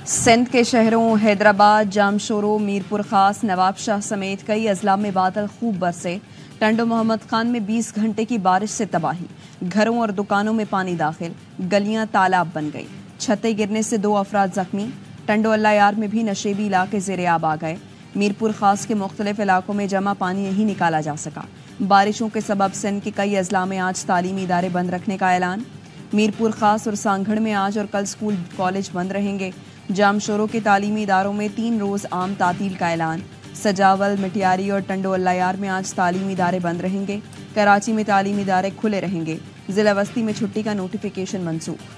सिंध के शहरों हैदराबाद, जामशोरो, मीरपुर खास, नवाबशाह समेत कई अजला में बादल खूब बरसे। टंडो मोहम्मद खान में 20 घंटे की बारिश से तबाही, घरों और दुकानों में पानी दाखिल, गलियां तालाब बन गई। छतें गिरने से 2 अफराद जख्मी। टंडो अल्लायार में भी नशेबी इलाके ज़ेरे आब आ गए। मीरपुर खास के मुख्तलिफ इलाकों में जमा पानी नहीं निकाला जा सका। बारिशों के सबब सिंध के कई अजला में आज तालीमी इदारे बंद रखने का ऐलान। मीरपुर खास और सांगढ़ में आज और कल स्कूल कॉलेज बंद रहेंगे। जामशोरो के तालीमी इदारों में 3 रोज़ आम तातील का ऐलान। सजावल, मिटियारी और टंडो अल्लायार में आज तालीमी इदारे बंद रहेंगे। कराची में तालीमी इदारे खुले रहेंगे। जिला वस्ती में छुट्टी का नोटिफिकेशन मंसूख।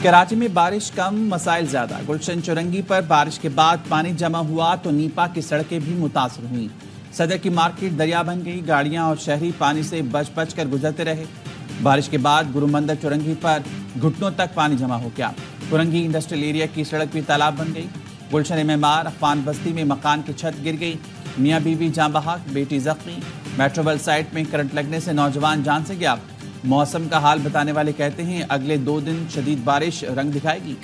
कराची में बारिश कम, मसाइल ज्यादा। गुलशन चुरंगी पर बारिश के बाद पानी जमा हुआ तो नीपा की सड़कें भी मुतासर हुई। सदर की मार्केट दरिया बन गई। गाड़ियां और शहरी पानी से बच बच कर गुजरते रहे। बारिश के बाद गुरुमंदिर चुरंगी पर घुटनों तक पानी जमा हो गया। कुरंगी इंडस्ट्रियल एरिया की सड़क भी तालाब बन गई। गुलशन मेमार अफगान बस्ती में मकान की छत गिर गई। मियाँ बीवी जाँ बहक, बेटी जख्मी। मेट्रोवेल साइट में करंट लगने से नौजवान जान से गया। मौसम का हाल बताने वाले कहते हैं अगले 2 दिन शदीद बारिश रंग दिखाएगी।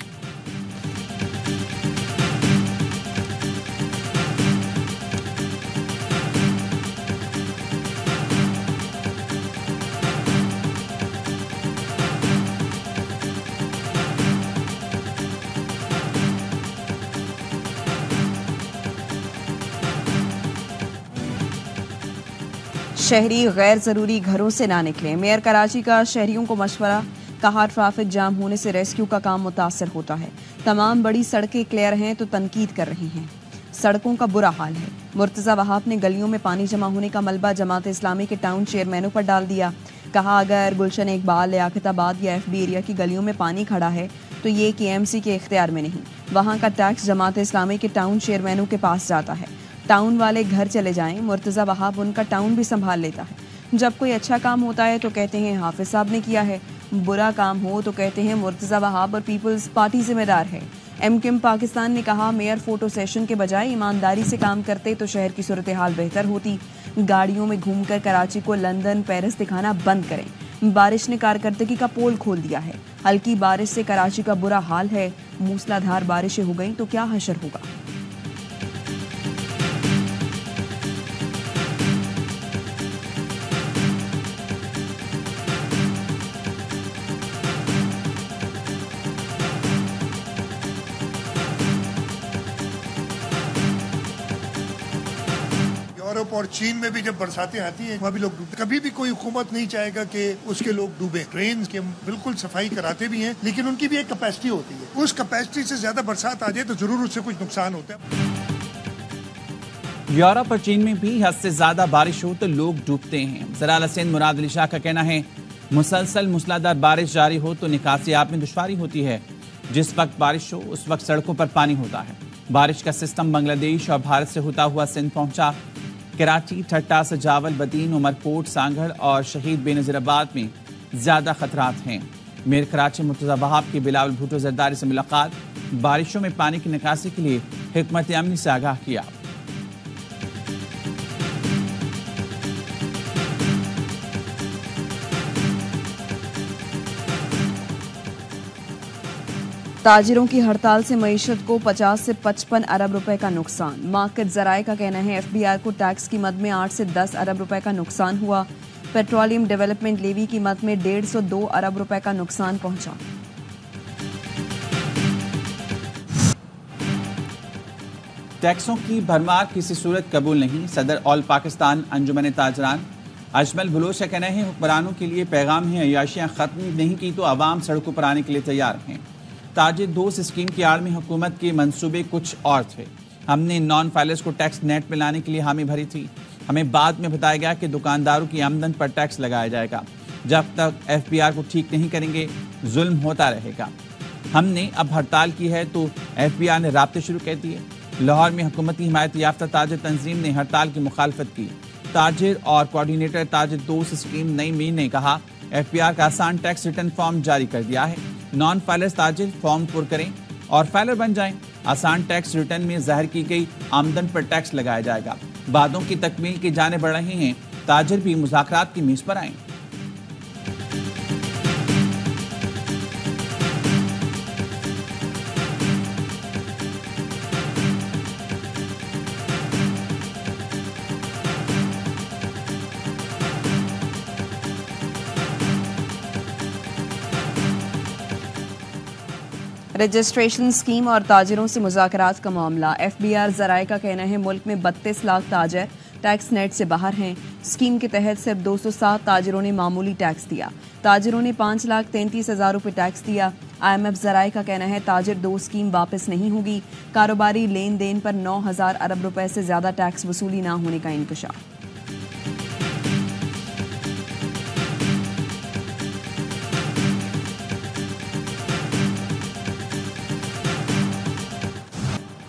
शहरी गैर ज़रूरी घरों से ना निकलें। मेयर कराची का शहरियों को मशवरा। कहा ट्रैफिक जाम होने से रेस्क्यू का काम मुतासर होता है। तमाम बड़ी सड़कें क्लियर हैं तो तनकीद कर रही हैं। सड़कों का बुरा हाल है। मुर्तज़ा वहाब ने गलियों में पानी जमा होने का मलबा जमात इस्लामी के टाउन चेयरमैनों पर डाल दिया। कहा अगर गुलशन इकबाल, लियाकताबाद या FB एरिया की गलियों में पानी खड़ा है तो ये KMC के इख्तियार में नहीं, वहाँ का टैक्स जमात इस्लामी के टाउन चेयरमैनों के पास जाता है। टाउन वाले घर चले जाएं, मुर्तज़ा वहाब उनका टाउन भी संभाल लेता है। जब कोई अच्छा काम होता है तो कहते हैं हाफिज साहब ने किया है, बुरा काम हो तो कहते हैं मुर्तज़ा वहाब और पीपल्स पार्टी जिम्मेदार है। MKM पाकिस्तान ने कहा मेयर फोटो सेशन के बजाय ईमानदारी से काम करते तो शहर की सूरत हाल बेहतर होती। गाड़ियों में घूमकर कराची को लंदन, पेरिस दिखाना बंद करें। बारिश ने कारकर्दगी का पोल खोल दिया है। हल्की बारिश से कराची का बुरा हाल है। मूसलाधार बारिशें हो गई तो क्या हशर होगा। यूरोप और चीन में भी जब बरसातें आती हैं वहाँ भी लोग डूबते। कभी भी कोई हुकूमत नहीं चाहेगा कि उसके लोग डूबे। ट्रेन के बिल्कुल सफाई कराते भी हैं, लेकिन उनकी भी एक कैपेसिटी होती है। उस कैपेसिटी से ज्यादा बरसात आ जाए तो जरूर उससे कुछ नुकसान होता है। यूरोप और चीन में भी हद से ज्यादा बारिश हो तो लोग डूबते हैं। ज़राल सिंध मुराद अली शाह का कहना है मुसलसल मूसलाधार बारिश जारी हो तो निकासी आप में दुश्वारी होती है। जिस वक्त बारिश हो उस वक्त सड़कों पर पानी होता है। बारिश का सिस्टम बांग्लादेश और भारत से होता हुआ सिंध पहुंचा। कराची, ठट्टा, सजावल, बदीन, उमरकोट, सांगढ़ और शहीद बेनज़ीराबाद में ज्यादा खतरात हैं। मेयर कराची मुर्तज़ा वहाब की बिलावल भुट्टो जरदारी से मुलाकात। बारिशों में पानी की निकासी के लिए हिकमत अमली से आगाह किया। ताजिरों की हड़ताल से मईशत को 50 से 55 अरब रुपए का नुकसान। मार्केट ज़राए का कहना है FBR को टैक्स की मद में 8 से 10 अरब रुपए का नुकसान हुआ। पेट्रोलियम डेवलपमेंट लेवी की मद में 152 अरब रुपए का नुकसान पहुंचा। टैक्सों की भरमार किसी सूरत कबूल नहीं। सदर ऑल पाकिस्तान अंजुमन ताजरान अजमल बलोच का कहना है हुक्मरानों के लिए पैगाम है अयाशियाँ खत्म नहीं की तो आवाम सड़कों पर आने के लिए तैयार हैं। ताजिर दोस्त स्कीम की आड़ में हुकूमत के मंसूबे कुछ और थे। हमने नॉन फाइलर्स को टैक्स नेट में लाने के लिए हामी भरी थी। हमें बाद में बताया गया कि दुकानदारों की आमदन पर टैक्स लगाया जाएगा। जब तक FBR को ठीक नहीं करेंगे जुल्म होता रहेगा। हमने अब हड़ताल की है तो FBR ने राब्ते शुरू कर दिए। लाहौर में हुकूमती हिमायत याफ्ता ताजिर तंजीम ने हड़ताल की मुखालफत की। ताजिर और कोऑर्डिनेटर ताजिर दोस्त स्कीम नई मीर ने कहा FBR का आसान टैक्स रिटर्न फॉर्म जारी कर दिया है। नॉन फाइलर्स ताजिर फॉर्म पुर करें और फाइलर बन जाएं। आसान टैक्स रिटर्न में ज़ाहिर की गई आमदन पर टैक्स लगाया जाएगा। वादों की तकमील की जाने बढ़ रही हैं, ताजिर भी मुज़ाकरात की मेज़ पर आएं। रजिस्ट्रेशन स्कीम और ताजिरों से मुज़ाकरात का मामला। FBR ज़राए का कहना है मुल्क में 32 लाख ताजिर टैक्स नेट से बाहर हैं। स्कीम के तहत सिर्फ 207 ताजिरों ने मामूली टैक्स दिया। ताजिरों ने 5,33,000 रुपये टैक्स दिया। IMF ज़राए का कहना है ताजिर 2 स्कीम वापस नहीं होगी। कारोबारी लेन देन पर 9,000 अरब रुपए से ज़्यादा टैक्स वसूली न होने का इंकशाफ।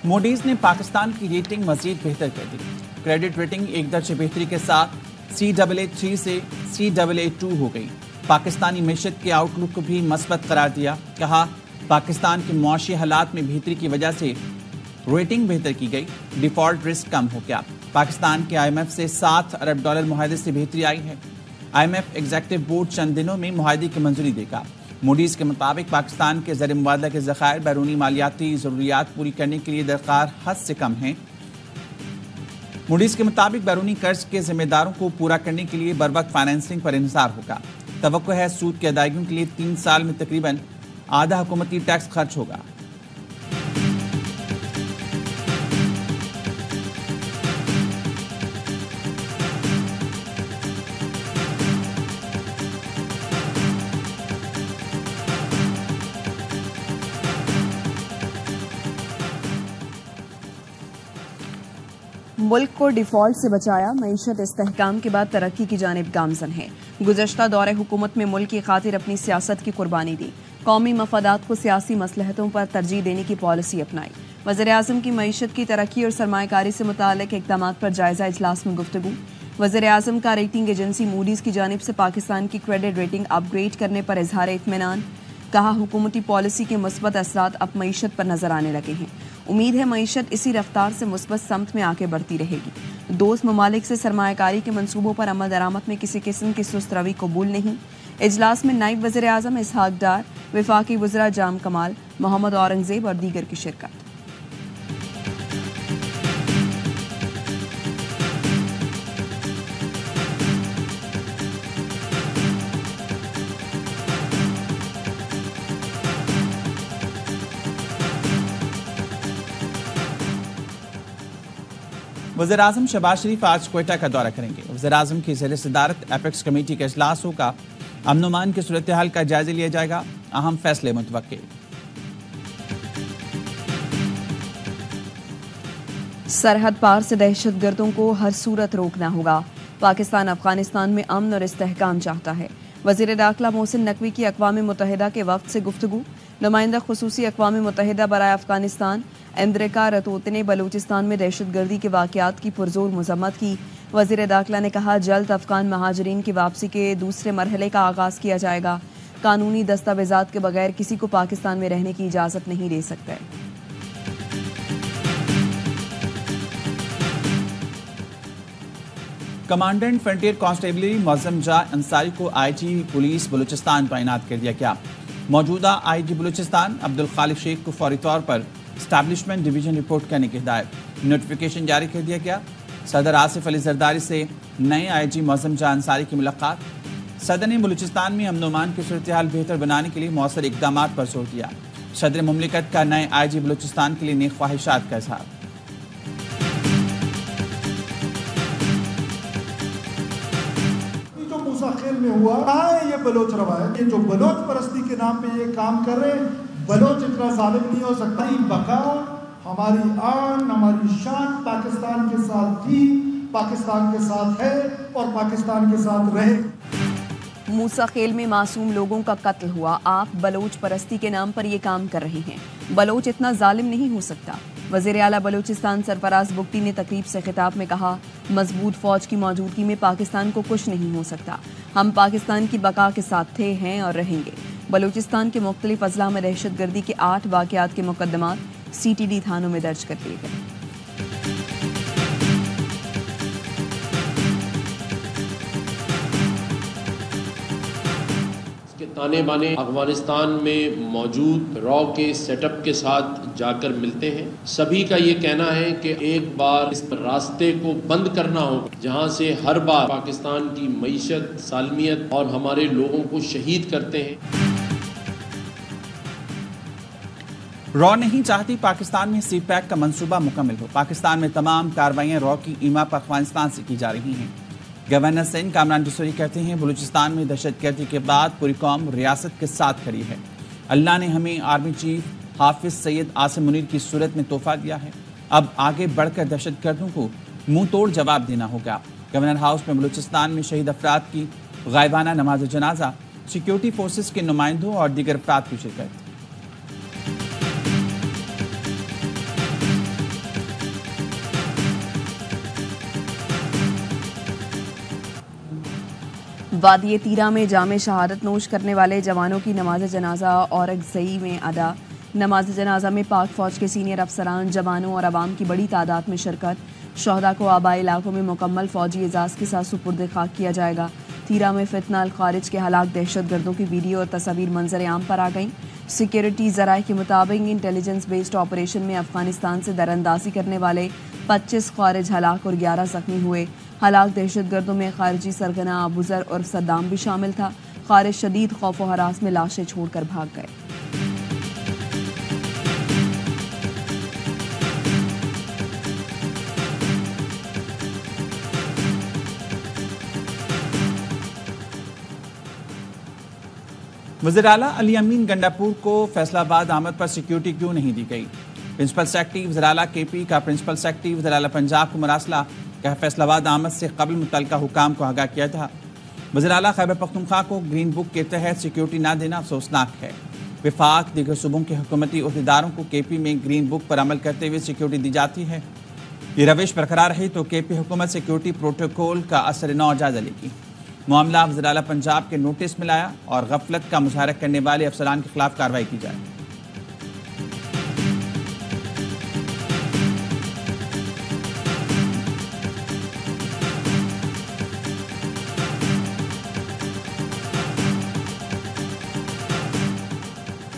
मूडीज ने पाकिस्तान की रेटिंग मजीद बेहतर कर दी। क्रेडिट रेटिंग एक दर्जे बेहतरी के साथ CAA3 से CAA2 हो गई। पाकिस्तानी मैशत के आउटलुक को भी मस्बत करार दिया। कहा पाकिस्तान के मुआशी हालात में बेहतरी की वजह से रेटिंग बेहतर की गई। डिफॉल्ट रिस्क कम हो गया। पाकिस्तान के IMF से $7 अरब मुआहदे से बेहतरी आई है। IMF एग्जीक्यूटिव बोर्ड चंद दिनों में मुआहदे की मंजूरी देगा। मूडीज के मुताबिक पाकिस्तान के ज़र मुबादला के ज़खायर बैरूनी मालियाती ज़रूरियात पूरी करने के लिए दरकार हद से कम हैं। मूडीज के मुताबिक बैरूनी कर्ज के जिम्मेदारों को पूरा करने के लिए बरवक्त फाइनेंसिंग पर इंतजार होगा। तवक्को है सूद की अदायगियों के लिए 3 साल में तकरीबन आधा हुकूमती टैक्स खर्च होगा। मुल्क को डिफॉल्ट से बचाया, मईशत इस्तेहकाम के बाद तरक्की की जानिब गामजन है। गुज़श्ता दौरे हुकूमत में मुल्क की खातिर अपनी सियासत की कुर्बानी दी। कौमी मफादात को सियासी मसलहतों पर तरजीह देने की पॉलिसी अपनाई। वज़ीर-ए-आज़म की मईशत की तरक्की और सरमायाकारी से मुताल्लिक़ इक़दामात पर जायजा इजलास में गुफ्तगू। वज़ीर-ए-आज़म का रेटिंग एजेंसी मूडीज़ की जानिब से पाकिस्तान की क्रेडिट रेटिंग अपग्रेड करने पर इजहार इत्मीनान। कहा हुकूमती पॉलिसी के मुस्बत असरात अब मईशत पर नजर आने लगे हैं। उम्मीद है मईशत इसी रफ्तार से मुस्बत समत में आगे बढ़ती रहेगी। दोस्त ममालिक से सरमायाकारी के मंसूबों पर अमल दरामद में किसी किस्म की सुस्त रवी कबूल नहीं। इजलास में नायब वज़ीर-ए-आज़म इसहाक डार, वफाकी वज़रा जाम कमाल, मोहम्मद औरंगजेब और दीगर की शिरकत। वज़ीर-ए-आज़म शहबाज शरीफ आज क्वेटा का दौरा करेंगे। वज़ीर-ए-आज़म की ज़ेर सदारत एपेक्स कमेटी का इजलास होगा। अमन अमान की सूरत हाल का जायजा लिया जाएगा। अहम फैसले मुतवक्किल। सरहद पार से दहशतगर्दों को हर सूरत रोकना होगा। पाकिस्तान अफगानिस्तान में अमन और इस्तेहकाम चाहता है। वज़ीर दाखिला मोहसिन नकवी की अक़वाम मुत्तहिदा के वफ़द से गुफ्तगू। नुमाइंदा खुसूसी अक़वाम मुत्तहिदा बराए अफगानिस्तान एंद्रिका रतोत ने बलूचिस्तान में दहशतगर्दी के वाक़यात की पुरजोर मज़म्मत की। वज़ीर दाखिला ने कहा जल्द अफगान महाजरीन की वापसी के दूसरे मरहले का आगाज़ किया जाएगा। कानूनी दस्तावेज़ात के बगैर किसी को पाकिस्तान में रहने की इजाज़त नहीं दे सकते। कमांडेंट फ्रंटियर कांस्टेबलरी मौज़म जा अंसारी को IG पुलिस बलूचिस्तान तैनात कर दिया गया। मौजूदा IG बलूचिस्तान अब्दुल खालिक शेख को फौरी तौर पर एस्टैब्लिशमेंट डिवीजन रिपोर्ट करने की हिदायत। नोटिफिकेशन जारी कर दिया गया। सदर आसिफ अली जरदारी से नए IG मौज़म जा अंसारी की मुलाकात। सदर ने बलूचिस्तान में अमन अमान की सूरत हाल बेहतर बनाने के लिए मौसर इक़दामात पर जोर दिया। सदर मुमलिकत का नए IG बलूचिस्तान के लिए नेक ख्वाहिशात का इज़हार। में हुआ कहा है ये बलोच रवायत, ये जो बलोच परस्ती के नाम पे ये काम कर रहे हैं, बलोच इतना जालिम नहीं हो सकता। हमारी बका, हमारी आन, हमारी शान पाकिस्तान के साथ थी, पाकिस्तान के साथ है और पाकिस्तान के साथ रहे। मूसा खेल में मासूम लोगों का कत्ल हुआ। आप बलोच परस्ती के नाम पर ये काम कर रहे हैं। बलोच इतना जालिम नहीं हो सकता। वज़ीर आला बलूचिस्तान सरफराज बुगटी ने तकरीब से खिताब में कहा मजबूत फौज की मौजूदगी में पाकिस्तान को कुछ नहीं हो सकता। हम पाकिस्तान की बका के साथ थे, हैं और रहेंगे। बलूचिस्तान के मुख्तलिफ अजला में दहशतगर्दी के 8 वाक़यात के मुकदमात CTD थानों में दर्ज कर लिए गए। ताने बाने अफगानिस्तान में मौजूद रॉ के सेटअप के साथ जाकर मिलते हैं। सभी का ये कहना है कि एक बार इस रास्ते को बंद करना होगा जहां से हर बार पाकिस्तान की मईशत, सालमियत और हमारे लोगों को शहीद करते हैं। रॉ नहीं चाहती पाकिस्तान में CPAC का मंसूबा मुकम्मल हो। पाकिस्तान में तमाम कार्रवाइयां रॉ की ईमा पर अफगानिस्तान से की जा रही हैं। गवर्नर सिंध कामरान जसूरी कहते हैं, बलूचिस्तान में दहशतगर्दी के बाद पूरी कौम रियासत के साथ खड़ी है। अल्लाह ने हमें आर्मी चीफ हाफिज सैयद आसिम मुनीर की सूरत में तोहफा दिया है। अब आगे बढ़कर दहशतगर्दों को मुंह तोड़ जवाब देना होगा। गवर्नर हाउस में बलूचिस्तान में शहीद अफराद की गायबाना नमाज जनाजा, सिक्योरिटी फोर्सेस के नुमाइंदों और दीगर अफराद की शिरकत। वादिये तीरा में जामे शहादत नोश करने वाले जवानों की नमाज जनाजा औरंगज़ई में अदा। नमाज जनाजा में पाक फौज के सीनियर अफसरान, जवानों और आवाम की बड़ी तादाद में शिरकत। शहदा को आबाई इलाकों में मुकम्मल फौजी एजाज के साथ सुपुर्द खाक किया जाएगा। तीरा में फितना अल खारिज के हलाक दहशतगर्दों की वीडियो और तस्वीर मंजर आम पर आ गई। सिक्योरिटी ज़राए के मुताबिक इंटेलिजेंस बेस्ड ऑपरेशन में अफगानिस्तान से दरअंदाजी करने वाले 25 खारिज हलाक और 11 जख्मी हुए। हलाक दहशतगर्दों में खारिजी सरगना अबूजर और सद्दाम भी शामिल था। खारिज शदीद खौफ व हरास में लाशें छोड़कर भाग गए। वज़ीर आला अली अमीन गंडापुर को फैसलाबाद आमद पर सिक्योरिटी क्यों नहीं दी गई? प्रिंसिपल सेक्रेटरी वज़ीर आला KP का प्रिंसिपल सेक्रेटरी वज़ीर आला पंजाब को मरासला का फैसलाबाद आमद से कबल मुतल्लिका हुकाम को आगाह किया था। वज़ीर आला खैबर पख्तूनख्वा को ग्रीन बुक के तहत सिक्योरिटी न देना अफसोसनाक है। विफाक दीगर सूबों के हुकूमती अहदेदारों को KP में ग्रीन बुक पर अमल करते हुए सिक्योरिटी दी जाती है। ये रविश बरकरार रही तो KP हुकूमत सिक्योरिटी प्रोटोकॉल का असर नौ जायजा लेगी। मामला वज़ीर आला पंजाब के नोटिस में लाया और गफलत का मुजाहरा करने वाले अफसरान के खिलाफ कार्रवाई की जाए।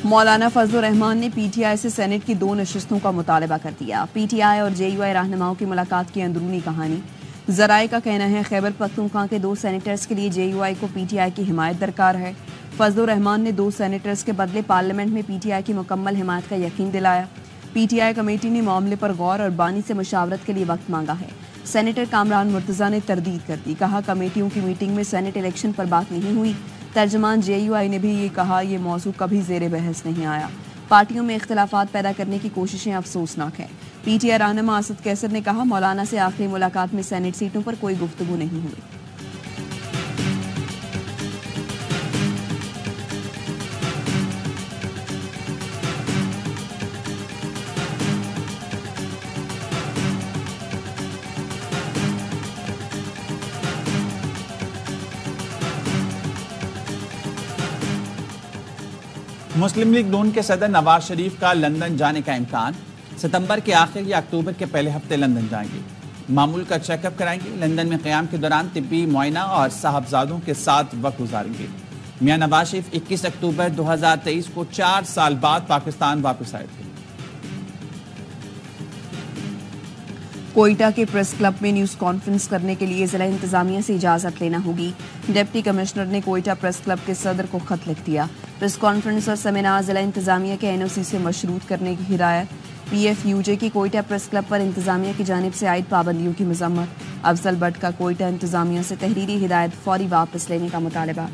मौलाना फजलुर रहमान ने PTI से सेनेट की 2 नशिस्तों का मुतालबा कर दिया। PTI और JUI रहनुमाओं की मुलाकात की अंदरूनी कहानी। ज़राए का कहना है, खैबर पख्तूनख्वा के 2 सेनेटर्स के लिए JUI को PTI की हिमायत दरकार है। फजलुर रहमान ने 2 सेनेटर्स के बदले पार्लियामेंट में PTI की मुकम्मल हिमायत का यकीन दिलाया। PTI कमेटी ने मामले पर गौर और बानी से मशावरत के लिए वक्त मांगा है। सेनेटर कामरान मुर्तज़ा ने तरदीद कर दी। कहा, कमेटियों की मीटिंग में सेनेट इलेक्शन पर बात नहीं हुई। तर्जमान JUI ने भी ये कहा, ये मौजू कभी ज़ेरे बहस नहीं आया। पार्टियों में इख्तलाफात पैदा करने की कोशिशें अफसोसनाक है। PTI रहनुमा असद कैसर ने कहा, मौलाना से आखिरी मुलाकात में सेनेट सीटों पर कोई गुफ्तगू नहीं हुई। मुस्लिम लीग नून के सदर नवाज शरीफ का लंदन जाने का इम्कान। सितंबर के आखिर या अक्टूबर के पहले हफ्ते लंदन जाएंगे। मामूल का चेकअप कराएंगे। लंदन में क़याम के दौरान तिब्बी मुआयना और साहबजादों के साथ वक्त गुजारेंगे। मियां नवाज शरीफ 21 अक्टूबर 2023 को 4 साल बाद पाकिस्तान वापस आए थे। कोयटा के प्रेस क्लब में न्यूज़ कॉन्फ्रेंस करने के लिए जिला इंतजामिया से इजाज़त लेना होगी। डिप्टी कमिश्नर ने कोयटा प्रेस क्लब के सदर को खत लिख दिया। प्रेस कॉन्फ्रेंस और सेमिनार जिला इंतजामिया के NOC से मशरूत करने की हिदायत। PFUJ की कोयटा प्रेस क्लब पर इंतजामिया की जानिब से आयद पाबंदियों की मजम्मत। अफजल भट्ट का कोयटा इंतजामिया से तहरीरी हिदायत फौरी वापस लेने का मुतालबा।